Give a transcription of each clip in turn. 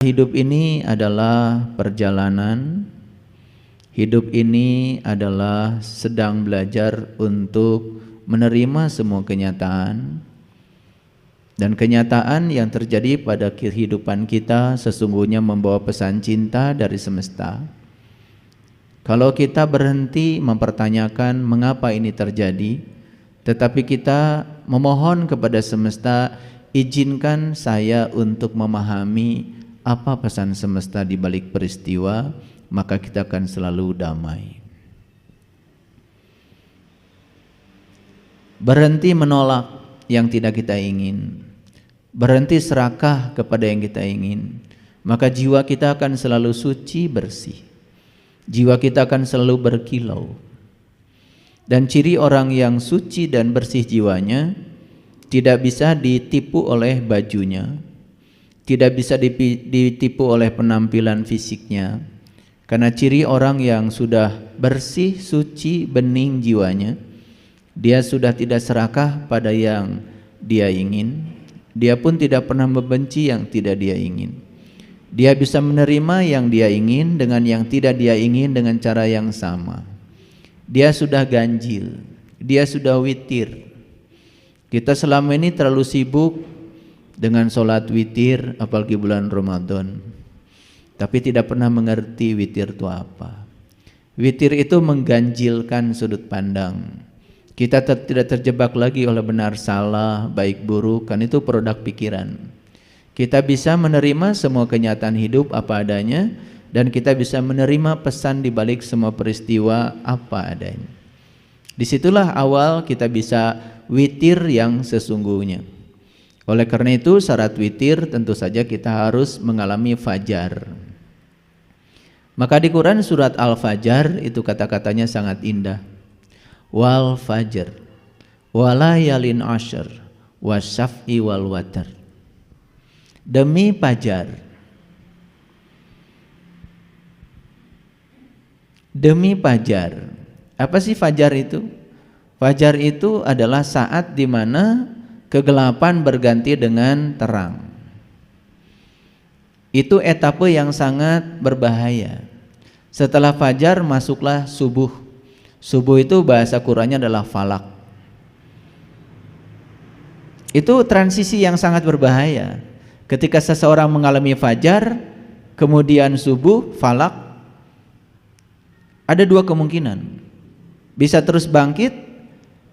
hidup ini adalah perjalanan. Hidup ini adalah sedang belajar untuk menerima semua kenyataan. Dan kenyataan yang terjadi pada kehidupan kita sesungguhnya membawa pesan cinta dari semesta. Kalau kita berhenti mempertanyakan mengapa ini terjadi, tetapi kita memohon kepada semesta, izinkan saya untuk memahami apa pesan semesta di balik peristiwa, maka kita akan selalu damai. Berhenti menolak yang tidak kita ingin, berhenti serakah kepada yang kita ingin, maka jiwa kita akan selalu suci bersih. Jiwa kita akan selalu berkilau. Dan ciri orang yang suci dan bersih jiwanya tidak bisa ditipu oleh bajunya, tidak bisa ditipu oleh penampilan fisiknya. Karena ciri orang yang sudah bersih, suci, bening jiwanya, dia sudah tidak serakah pada yang dia ingin. Dia pun tidak pernah membenci yang tidak dia ingin. Dia bisa menerima yang dia ingin dengan yang tidak dia ingin dengan cara yang sama. Dia sudah ganjil, dia sudah witir. Kita selama ini terlalu sibuk dengan sholat witir, apalagi bulan Ramadan, tapi tidak pernah mengerti witir itu apa. Witir itu mengganjilkan sudut pandang. Kita tidak terjebak lagi oleh benar salah, baik buruk, kan itu produk pikiran. Kita bisa menerima semua kenyataan hidup apa adanya, dan kita bisa menerima pesan di balik semua peristiwa apa adanya. Disitulah awal kita bisa witir yang sesungguhnya. Oleh karena itu syarat witir tentu saja kita harus mengalami fajar. Maka di Quran surat Al-Fajr itu kata-katanya sangat indah. Wal fajr walayalin ashr wasyaf'i wal watar. Demi fajar, demi fajar. Apa sih fajar itu? Fajar itu adalah saat di mana kegelapan berganti dengan terang. Itu etape yang sangat berbahaya. Setelah fajar masuklah subuh. Subuh itu bahasa Qur'annya adalah falak. Itu transisi yang sangat berbahaya. Ketika seseorang mengalami fajar, kemudian subuh, falak, ada dua kemungkinan. Bisa terus bangkit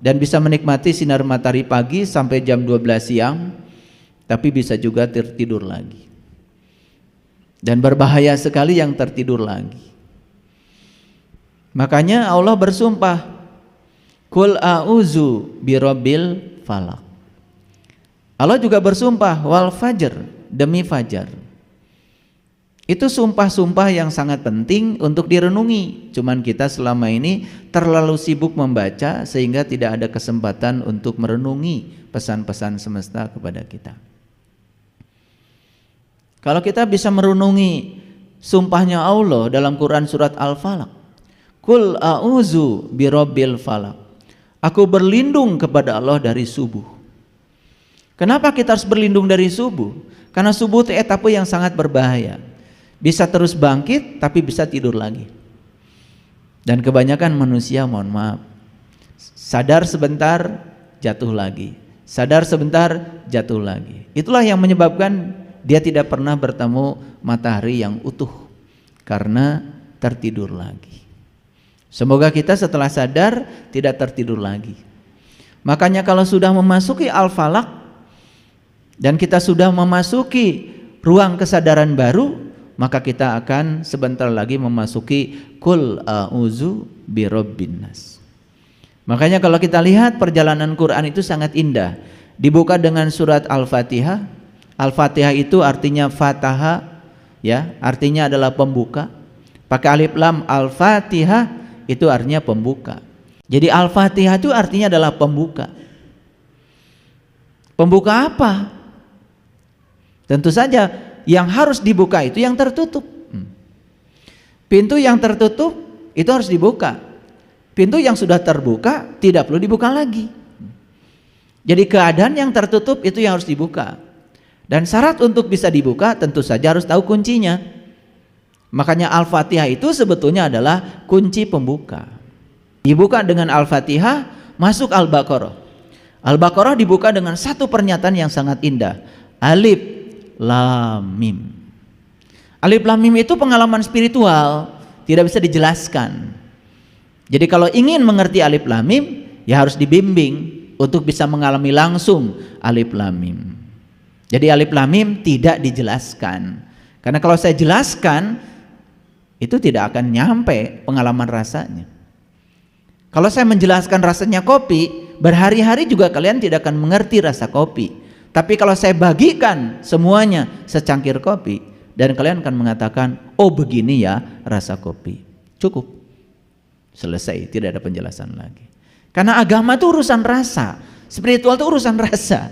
dan bisa menikmati sinar matahari pagi sampai jam 12 siang, tapi bisa juga tertidur lagi. Dan berbahaya sekali yang tertidur lagi. Makanya Allah bersumpah, Qul a'udzu birabbil falak. Allah juga bersumpah wal fajr, demi fajar. Itu sumpah-sumpah yang sangat penting untuk direnungi. Cuman kita selama ini terlalu sibuk membaca sehingga tidak ada kesempatan untuk merenungi pesan-pesan semesta kepada kita. Kalau kita bisa merenungi sumpahnya Allah dalam Quran surat Al-Falaq, Qul a'udzu birabbil falaq. Aku berlindung kepada Allah dari subuh. Kenapa kita harus berlindung dari subuh? Karena subuh itu etape yang sangat berbahaya. Bisa terus bangkit tapi bisa tidur lagi. Dan kebanyakan manusia, mohon maaf, sadar sebentar jatuh lagi, sadar sebentar jatuh lagi. Itulah yang menyebabkan dia tidak pernah bertemu matahari yang utuh, karena tertidur lagi. Semoga kita setelah sadar tidak tertidur lagi. Makanya kalau sudah memasuki Al-Falaq dan kita sudah memasuki ruang kesadaran baru, maka kita akan sebentar lagi memasuki Qul a'udzu birabbin nas. Makanya kalau kita lihat perjalanan Quran itu sangat indah. Dibuka dengan surat Al-Fatihah. Al-Fatihah itu artinya fataha, ya, artinya adalah pembuka. Pakai alif lam, Al-Fatihah itu artinya pembuka. Jadi Al-Fatihah itu artinya adalah pembuka. Pembuka apa? Tentu saja yang harus dibuka itu yang tertutup. Pintu yang tertutup itu harus dibuka. Pintu yang sudah terbuka tidak perlu dibuka lagi. Jadi keadaan yang tertutup itu yang harus dibuka. Dan syarat untuk bisa dibuka tentu saja harus tahu kuncinya. Makanya Al-Fatihah itu sebetulnya adalah kunci pembuka. Dibuka dengan Al-Fatihah, masuk Al-Baqarah. Al-Baqarah dibuka dengan satu pernyataan yang sangat indah. Alif Lam Mim. Alif Lam Mim itu pengalaman spiritual, tidak bisa dijelaskan. Jadi kalau ingin mengerti Alif Lam Mim, ya harus dibimbing untuk bisa mengalami langsung Alif Lam Mim. Jadi Alif Lam Mim tidak dijelaskan. Karena kalau saya jelaskan, itu tidak akan nyampe pengalaman rasanya. Kalau saya menjelaskan rasanya kopi, berhari-hari juga kalian tidak akan mengerti rasa kopi. Tapi kalau saya bagikan semuanya secangkir kopi, dan kalian akan mengatakan, oh begini ya rasa kopi. Cukup. Selesai, tidak ada penjelasan lagi. Karena agama itu urusan rasa, spiritual itu urusan rasa.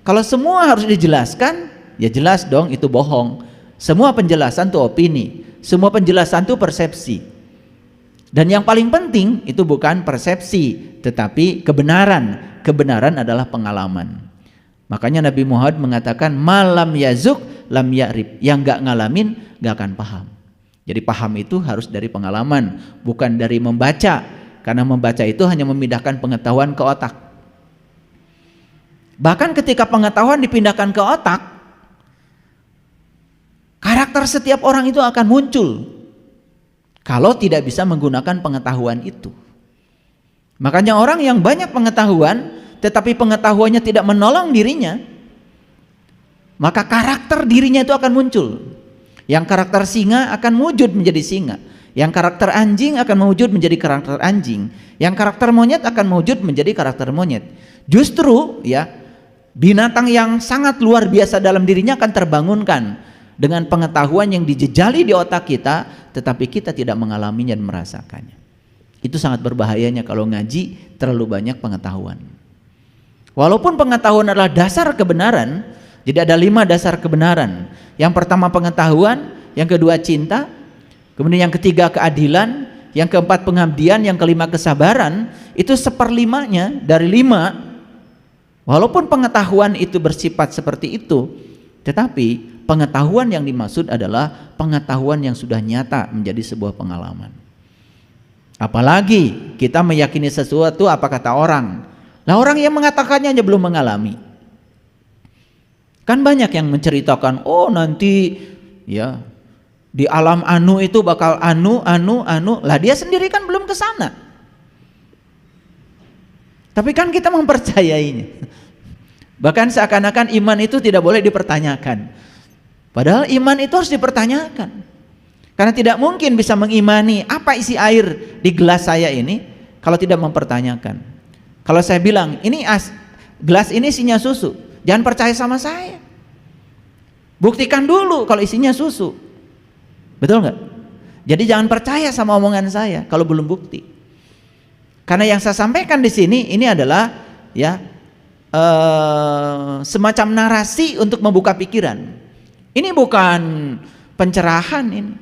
Kalau semua harus dijelaskan, ya jelas dong itu bohong. Semua penjelasan itu opini, semua penjelasan itu persepsi. Dan yang paling penting itu bukan persepsi, tetapi kebenaran. Kebenaran adalah pengalaman. Makanya Nabi Muhammad mengatakan malam yazuk lam ya'rib, yang gak ngalamin gak akan paham. Jadi paham itu harus dari pengalaman, bukan dari membaca. Karena membaca itu hanya memindahkan pengetahuan ke otak. Bahkan ketika pengetahuan dipindahkan ke otak, karakter setiap orang itu akan muncul kalau tidak bisa menggunakan pengetahuan itu. Makanya orang yang banyak pengetahuan tetapi pengetahuannya tidak menolong dirinya, maka karakter dirinya itu akan muncul. Yang karakter singa akan wujud menjadi singa, yang karakter anjing akan mewujud menjadi karakter anjing, yang karakter monyet akan mewujud menjadi karakter monyet. Justru ya, binatang yang sangat luar biasa dalam dirinya akan terbangunkan dengan pengetahuan yang dijejali di otak kita, tetapi kita tidak mengalaminya dan merasakannya. Itu sangat berbahayanya kalau ngaji terlalu banyak pengetahuan. Walaupun pengetahuan adalah dasar kebenaran, jadi ada 5 dasar kebenaran. Yang pertama pengetahuan, yang kedua cinta, kemudian yang ketiga keadilan, yang keempat pengabdian, yang kelima kesabaran. Itu 1/5 dari 5. Walaupun pengetahuan itu bersifat seperti itu, tetapi pengetahuan yang dimaksud adalah pengetahuan yang sudah nyata menjadi sebuah pengalaman. Apalagi kita meyakini sesuatu apa kata orang. Nah, orang yang mengatakannya aja belum mengalami. Kan banyak yang menceritakan, oh nanti ya di alam anu itu bakal anu. Lah dia sendiri kan belum ke sana. Tapi kan kita mempercayainya. Bahkan seakan-akan iman itu tidak boleh dipertanyakan. Padahal iman itu harus dipertanyakan. Karena tidak mungkin bisa mengimani apa isi air di gelas saya ini kalau tidak mempertanyakan. Kalau saya bilang ini gelas ini isinya susu, jangan percaya sama saya. Buktikan dulu kalau isinya susu. Betul nggak? Jadi jangan percaya sama omongan saya kalau belum bukti. Karena yang saya sampaikan di sini ini adalah ya semacam narasi untuk membuka pikiran. Ini bukan pencerahan ini.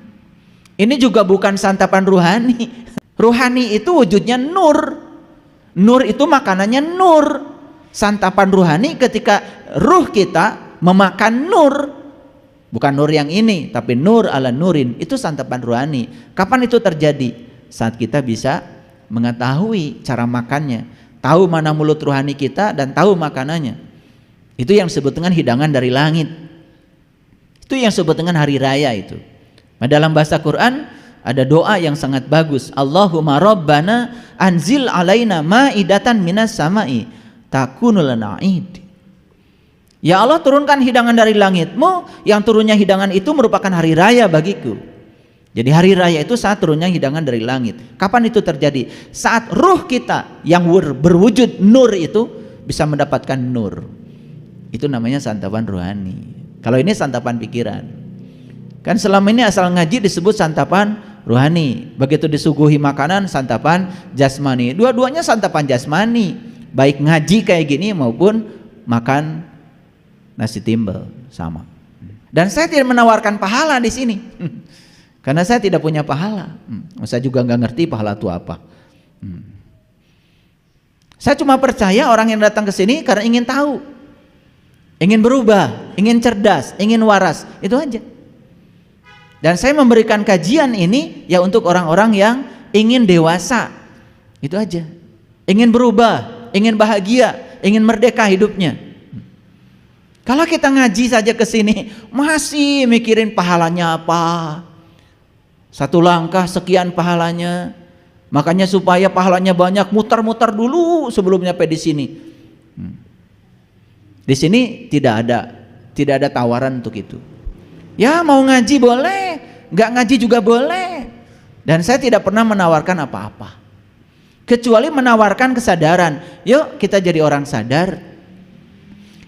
Ini juga bukan santapan ruhani. Ruhani itu wujudnya nur. Nur itu makanannya nur. Santapan ruhani ketika ruh kita memakan nur. Bukan nur yang ini, tapi nur ala nurin. Itu santapan ruhani. Kapan itu terjadi? Saat kita bisa mengetahui cara makannya, tahu mana mulut ruhani kita dan tahu makanannya. Itu yang disebut dengan hidangan dari langit. Itu yang disebut dengan hari raya itu. Nah, dalam bahasa Quran ada doa yang sangat bagus. Allahumma rabbana anzil alaina ma'idatan minas sama'i takunu lana id. Ya Allah, turunkan hidangan dari langitmu, yang turunnya hidangan itu merupakan hari raya bagiku. Jadi hari raya itu saat turunnya hidangan dari langit. Kapan itu terjadi? Saat ruh kita yang berwujud nur itu bisa mendapatkan nur. Itu namanya santapan rohani. Kalau ini santapan pikiran. Kan selama ini asal ngaji disebut santapan rohani. Begitu disuguhi makanan, santapan jasmani. Dua-duanya santapan jasmani. Baik ngaji kayak gini maupun makan nasi timbel sama. Dan saya tidak menawarkan pahala di sini. Karena saya tidak punya pahala. Saya juga nggak ngerti pahala itu apa. Saya cuma percaya orang yang datang ke sini karena ingin tahu. ingin berubah, ingin cerdas, ingin waras, itu aja. Dan saya memberikan kajian ini ya untuk orang-orang yang ingin dewasa, itu aja. Ingin berubah, ingin bahagia, ingin merdeka hidupnya. Kalau kita ngaji saja ke sini masih mikirin pahalanya apa, satu langkah sekian pahalanya, makanya supaya pahalanya banyak muter-muter dulu sebelum nyampe di sini. Di sini tidak ada tawaran untuk itu. Ya mau ngaji boleh, nggak ngaji juga boleh. Dan saya tidak pernah menawarkan apa-apa, kecuali menawarkan kesadaran. Yuk kita jadi orang sadar,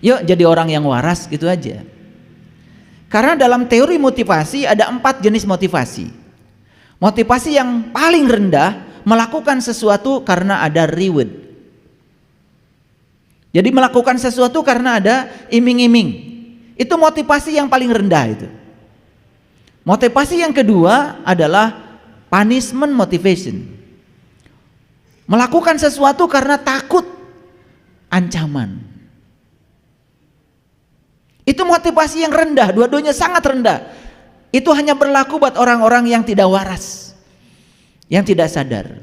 yuk jadi orang yang waras, gitu aja. Karena dalam teori motivasi ada 4 jenis motivasi. Motivasi yang paling rendah, melakukan sesuatu karena ada reward. Jadi melakukan sesuatu karena ada iming-iming. Itu motivasi yang paling rendah itu. Motivasi yang kedua adalah punishment motivation. Melakukan sesuatu karena takut ancaman. Itu motivasi yang rendah, dua-duanya sangat rendah. Itu hanya berlaku buat orang-orang yang tidak waras, yang tidak sadar.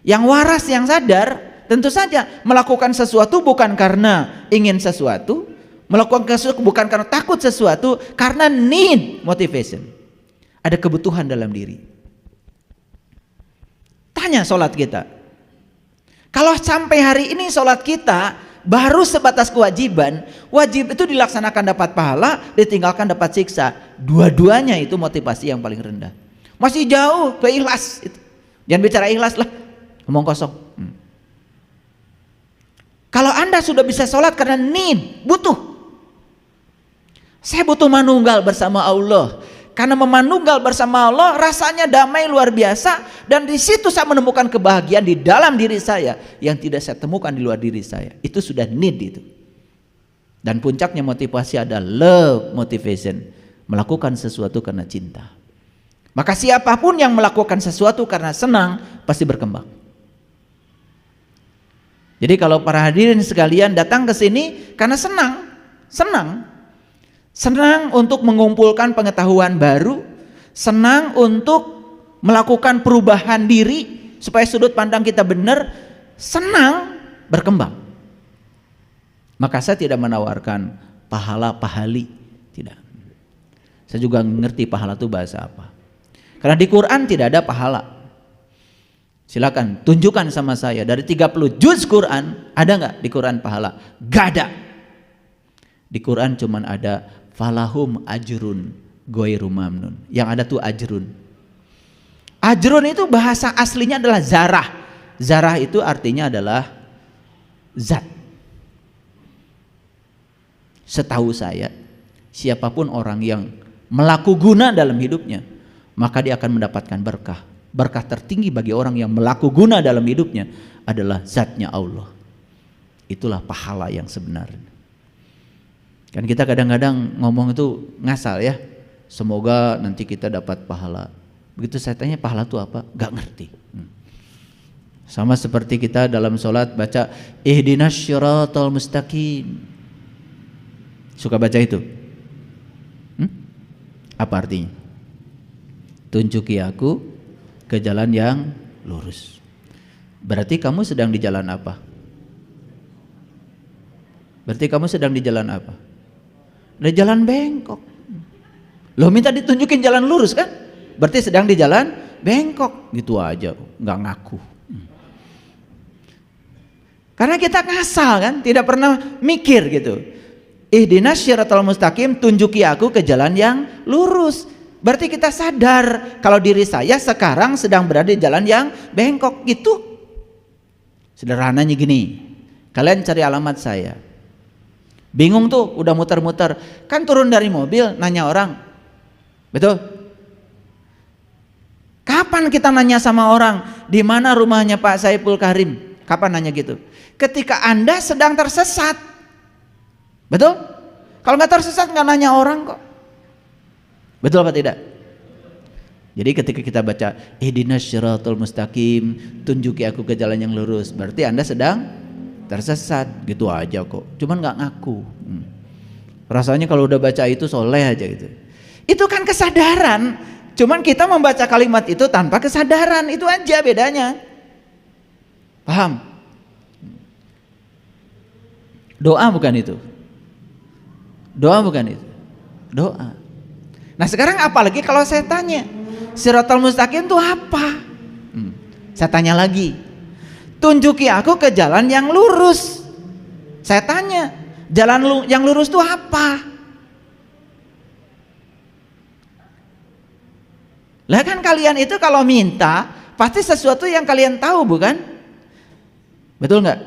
Yang waras, yang sadar, tentu saja melakukan sesuatu bukan karena ingin sesuatu, melakukan sesuatu bukan karena takut sesuatu, karena need motivation. Ada kebutuhan dalam diri. Tanya sholat kita. Kalau sampai hari ini sholat kita baru sebatas kewajiban, wajib itu dilaksanakan dapat pahala, ditinggalkan dapat siksa. Dua-duanya itu motivasi yang paling rendah. Masih jauh ke ikhlas. Jangan bicara ikhlas lah, ngomong kosong. Kalau Anda sudah bisa sholat karena need, butuh. Saya butuh manunggal bersama Allah. Karena memanunggal bersama Allah rasanya damai luar biasa, dan di situ saya menemukan kebahagiaan di dalam diri saya yang tidak saya temukan di luar diri saya. Itu sudah need itu. Dan puncaknya motivasi ada love motivation, melakukan sesuatu karena cinta. Maka siapapun yang melakukan sesuatu karena senang pasti berkembang. Jadi kalau para hadirin sekalian datang ke sini karena senang untuk mengumpulkan pengetahuan baru, senang untuk melakukan perubahan diri supaya sudut pandang kita benar, senang berkembang. Maka saya tidak menawarkan pahala-pahali, tidak. Saya juga ngerti pahala itu bahasa apa. Karena di Quran tidak ada pahala. Silakan tunjukkan sama saya dari 30 juz Quran, ada nggak di Quran pahala? Gak ada. Di Quran cuman ada falahum ajrun ghairu mamnun. Yang ada tuh ajrun. Ajrun itu bahasa aslinya adalah zarah. Zarah itu artinya adalah zat. Setahu saya, siapapun orang yang melaku guna dalam hidupnya, maka dia akan mendapatkan berkah. Berkah tertinggi bagi orang yang melaku guna dalam hidupnya adalah zatnya Allah. Itulah pahala yang sebenarnya. Kan kita kadang-kadang ngomong itu ngasal ya, semoga nanti kita dapat pahala. Begitu saya tanya pahala itu apa, gak ngerti. Sama seperti kita dalam sholat baca ihdinas syiratal mustaqim. Suka baca itu? Apa artinya? Tunjuki aku ke jalan yang lurus. Berarti kamu sedang di jalan apa? Berarti kamu sedang di jalan apa? Di jalan bengkok. Lo minta ditunjukin jalan lurus kan? Berarti sedang di jalan bengkok. Gitu aja, nggak ngaku. Karena kita ngasal kan, tidak pernah mikir gitu. Ihdinas syiratal mustaqim, tunjuki aku ke jalan yang lurus. Berarti kita sadar kalau diri saya sekarang sedang berada di jalan yang bengkok gitu. Sederhananya gini, kalian cari alamat saya. Bingung tuh, udah muter-muter. Kan turun dari mobil, nanya orang. Betul? Kapan kita nanya sama orang, di mana rumahnya Pak Saiful Karim? Kapan nanya gitu? Ketika Anda sedang tersesat. Betul? Kalau nggak tersesat nggak nanya orang kok. Betul apa tidak? Jadi ketika kita baca ihdinas syiratal mustaqim, tunjuki aku ke jalan yang lurus, berarti Anda sedang tersesat. Gitu aja kok, cuman nggak ngaku. Rasanya kalau udah baca itu soleh aja gitu. Itu kan kesadaran. Cuman kita membaca kalimat itu tanpa kesadaran, itu aja bedanya. Paham? Doa bukan itu. Doa bukan itu. Doa. Nah sekarang apalagi kalau saya tanya, Shiratal Mustaqim itu apa? Saya tanya lagi, tunjuki aku ke jalan yang lurus. Saya tanya, jalan yang lurus itu apa? Lah kan kalian itu kalau minta pasti sesuatu yang kalian tahu, bukan? Betul nggak?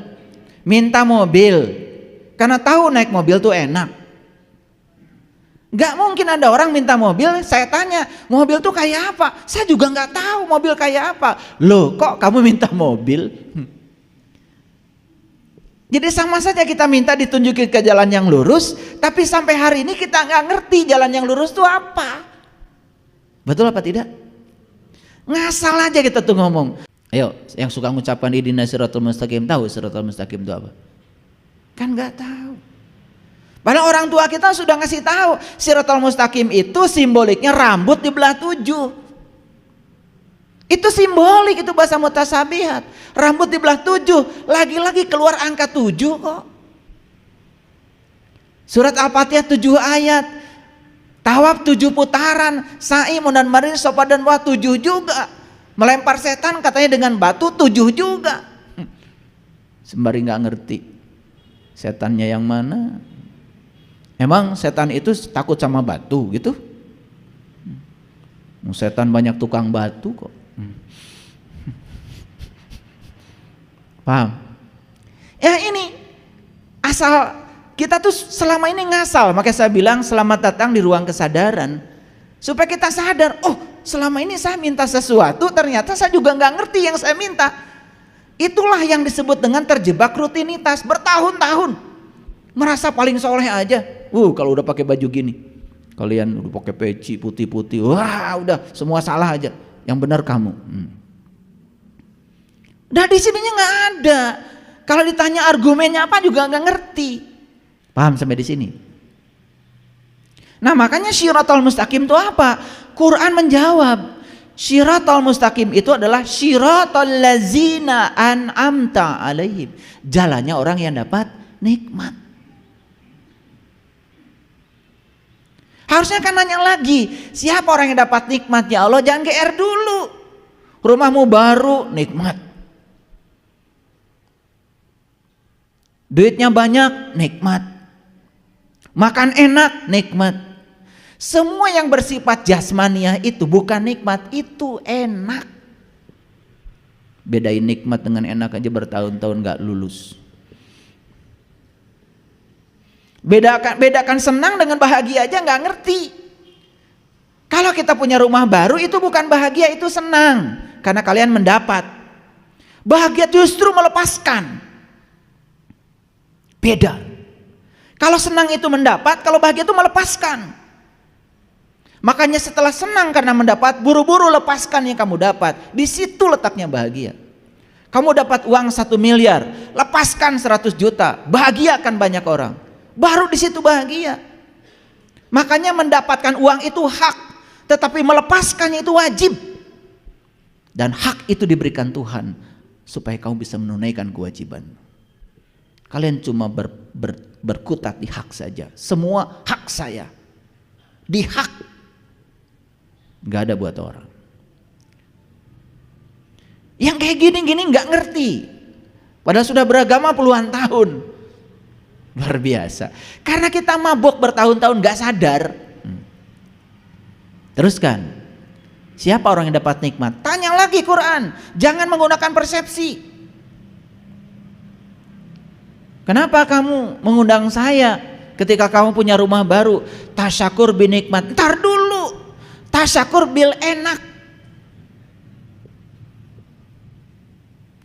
Minta mobil karena tahu naik mobil tuh enak. Nggak mungkin ada orang minta mobil, saya tanya mobil tuh kayak apa? Saya juga nggak tahu mobil kayak apa. Loh kok kamu minta mobil? Jadi sama saja kita minta ditunjukin ke jalan yang lurus, tapi sampai hari ini kita nggak ngerti jalan yang lurus itu apa. Betul apa tidak? Ngasal aja kita tuh ngomong. Ayo, yang suka mengucapkan Ihdinas Shiratal Mustaqim, tahu Shiratal Mustaqim itu apa? Kan nggak tahu. Padahal orang tua kita sudah ngasih tahu, Shiratal Mustaqim itu simboliknya rambut dibelah 7. Itu simbolik, itu bahasa mutasabihat. Rambut dibelah 7, lagi-lagi keluar angka 7 kok. Surat Al-Fatihah 7 ayat. Tawaf 7 putaran, sa'i munan marin sofa dan wah 7 juga. Melempar setan katanya dengan batu 7 juga. Sembari nggak ngerti setannya yang mana. Emang setan itu takut sama batu gitu? Setan banyak tukang batu kok. Paham? Ya ini asal kita tuh selama ini ngasal, makanya saya bilang selamat datang di ruang kesadaran, supaya kita sadar, oh selama ini saya minta sesuatu ternyata saya juga nggak ngerti yang saya minta. Itulah yang disebut dengan terjebak rutinitas bertahun-tahun, merasa paling soleh aja. Kalau udah pakai baju gini, kalian udah pakai peci putih-putih, wah udah semua salah aja, yang benar kamu. Nah di sininya nggak ada. Kalau ditanya argumennya apa juga nggak ngerti. Paham sampai di sini? Nah makanya Shiratal Mustaqim itu apa? Quran menjawab, Shiratal Mustaqim itu adalah Shiratal lazina an'amta alaihim, jalannya orang yang dapat nikmat. Harusnya kan nanya lagi, siapa orang yang dapat nikmat? Ya Allah, jangan GR dulu. Rumahmu baru, nikmat. Duitnya banyak, nikmat. Makan enak, nikmat. Semua yang bersifat jasmaniah itu bukan nikmat, itu enak. Bedain nikmat dengan enak aja bertahun-tahun gak lulus. Bedakan senang dengan bahagia aja nggak ngerti. Kalau kita punya rumah baru itu bukan bahagia, itu senang karena kalian mendapat. Bahagia justru melepaskan. Beda. Kalau senang itu mendapat, kalau bahagia itu melepaskan. Makanya setelah senang karena mendapat, buru-buru lepaskan yang kamu dapat. Di situ letaknya bahagia. Kamu dapat uang 1 miliar, lepaskan 100 juta, bahagiakan banyak orang. Baru di situ bahagia. Makanya mendapatkan uang itu hak, tetapi melepaskannya itu wajib. Dan hak itu diberikan Tuhan supaya kamu bisa menunaikan kewajiban. Kalian cuma berkutat di hak saja. Semua hak saya. Di hak. Gak ada buat orang. Yang kayak gini-gini gak ngerti. Padahal sudah beragama puluhan tahun. Luar biasa. Karena kita mabuk bertahun-tahun gak sadar. Teruskan. Siapa orang yang dapat nikmat? Tanya lagi Quran. Jangan menggunakan persepsi. Kenapa kamu mengundang saya ketika kamu punya rumah baru? Tasyakur binikmat. Ntar dulu. Tasyakur bil enak.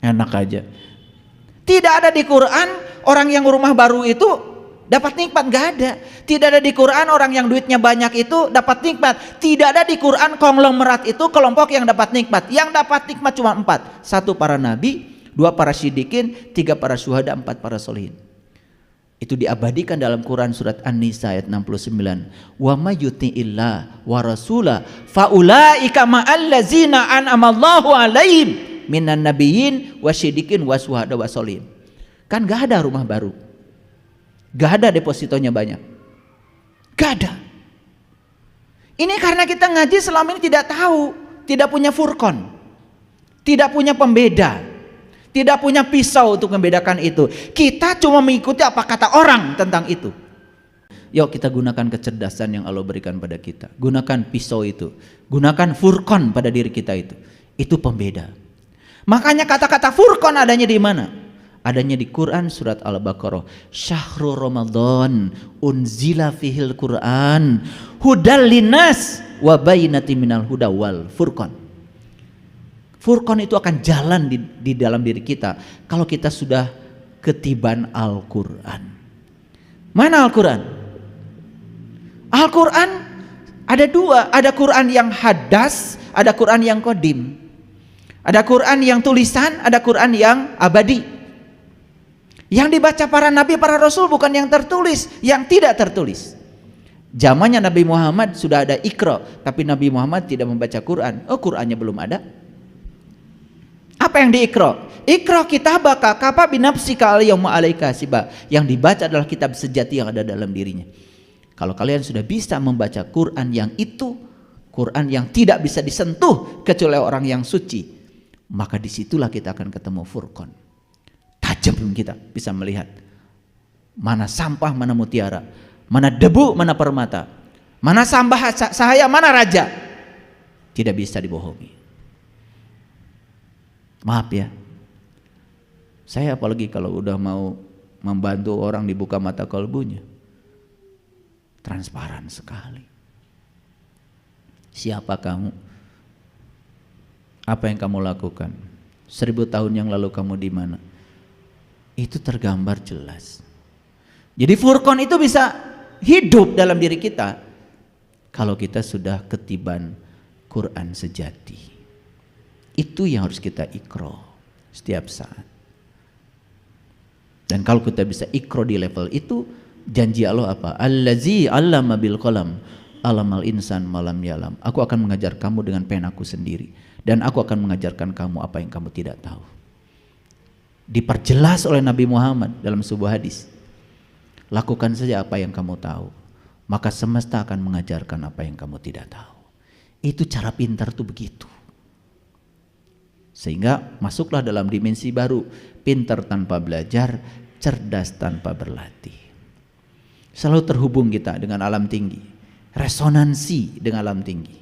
Enak aja. Tidak ada di Quran orang yang rumah baru itu dapat nikmat, gak ada. Tidak ada di Quran orang yang duitnya banyak itu dapat nikmat. Tidak ada di Quran konglomerat itu kelompok yang dapat nikmat. Yang dapat nikmat cuma 4. 1 para nabi, 2 para syidikin, 3 para syuhada, 4 para solihin. Itu diabadikan dalam Quran surat An-Nisa ayat 69. Wa may yuti'illah wa rasula faulaika ma'allazina an'amallahu 'alaihim minan nabiyyin wasyidikin wasuhada wasolim. Kan gak ada rumah baru, gak ada depositonya banyak, gak ada. Ini karena kita ngaji selama ini tidak tahu, tidak punya furqan, tidak punya pembeda, tidak punya pisau untuk membedakan itu. Kita cuma mengikuti apa kata orang tentang itu. Yuk kita gunakan kecerdasan yang Allah berikan pada kita. Gunakan pisau itu, gunakan furqan pada diri kita itu. Itu pembeda. Makanya kata-kata furqan adanya di mana? Adanya di Quran surat Al-Baqarah. Syahrul Ramadan unzila fihil Quran hudal linnas wa bayyinatin minal huda wal furqan. Furqan itu akan jalan di dalam diri kita kalau kita sudah ketiban Al-Quran. Mana Al-Quran? Al-Quran ada dua, ada Quran yang hadas, ada Quran yang qadim. Ada Quran yang tulisan, ada Quran yang abadi. Yang dibaca para nabi, para rasul bukan yang tertulis, yang tidak tertulis. Zamannya Nabi Muhammad sudah ada Iqra, tapi Nabi Muhammad tidak membaca Quran. Oh, Qurannya belum ada. Apa yang di Iqra? Iqra kitabaka kafa binafsika al-yawma alaika hasiba. Yang dibaca adalah kitab sejati yang ada dalam dirinya. Kalau kalian sudah bisa membaca Quran yang itu, Quran yang tidak bisa disentuh kecuali orang yang suci, maka disitulah kita akan ketemu furqan. Tajam kita bisa melihat mana sampah, mana mutiara, mana debu, mana permata, mana sambah sahaya, mana raja. Tidak bisa dibohongi. Maaf ya, saya apalagi kalau udah mau membantu orang dibuka mata kalbunya, transparan sekali. Siapa kamu? Apa yang kamu lakukan? 1000 tahun yang lalu kamu di mana? Itu tergambar jelas. Jadi furqan itu bisa hidup dalam diri kita kalau kita sudah ketiban Quran sejati. Itu yang harus kita ikro setiap saat. Dan kalau kita bisa ikro di level itu, janji Allah apa? Allazi 'allama bil qalam, 'allamal insan malam yalam. Aku akan mengajar kamu dengan penaku sendiri, dan aku akan mengajarkan kamu apa yang kamu tidak tahu. Diperjelas oleh Nabi Muhammad dalam sebuah hadis. Lakukan saja apa yang kamu tahu, maka semesta akan mengajarkan apa yang kamu tidak tahu. Itu cara pintar tuh begitu. Sehingga masuklah dalam dimensi baru, pintar tanpa belajar, cerdas tanpa berlatih. Selalu terhubung kita dengan alam tinggi, resonansi dengan alam tinggi.